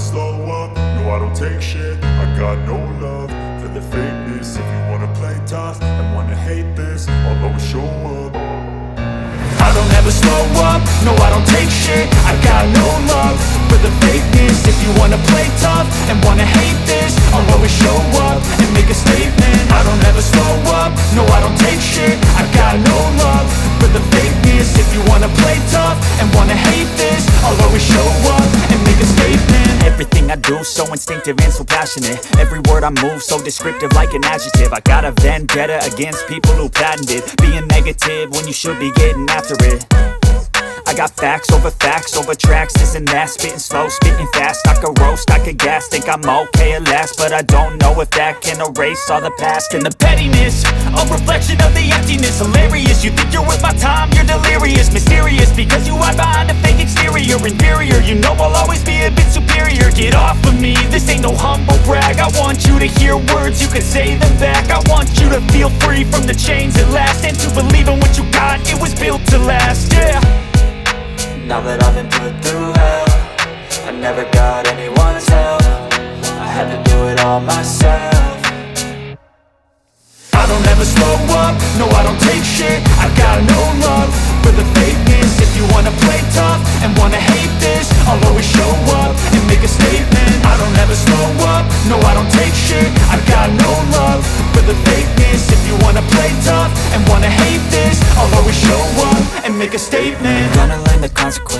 slow up, no I don't take shit. I got no love for the fakeness. If you wanna play tough and wanna hate this, I'll always show up. I don't ever slow up, no I don't take shit. I got no love for the fakeness. If you wanna play tough and wanna hate this, I'll always show up and make a statement. I don't ever slow up, no I don't take shit. I got no love for the fakeness. If you wanna play tough and wanna hate this, I'll always show up and make a statement. Everything I do so instinctive and so passionate. Every word I move so descriptive like an adjective. I got a vendetta against people who patented being negative when you should be getting after it. I got facts over tracks, this and that. Spitting slow, spitting fast, I could roast, I could gas. Think I'm okay at last, but I don't know if that can erase all the past. And the pettiness, a reflection of the emptiness. Hilarious, you think you're worth my time, you're delirious. Mysterious, because you hide behind a fake exterior. Inferior, you know I'll always be a bit superior. Get off of me, this ain't no humble brag. I want you to hear words, you can say them back. I want you to feel free from the chains at last, and to believe in what you got, it was built to last, yeah. Now that I've been put through hell, I never got anyone's help. I had to do it all myself. I don't ever slow up, no I don't take shit. I got no love for the fakeness. If you wanna play tough and wanna hate this, I'll always show up and make a statement. I don't ever slow up, no I don't take shit. I got no love for the fakeness. If you wanna play tough and wanna hate this, I'll always show up and make a statement. Gonna learn the consequences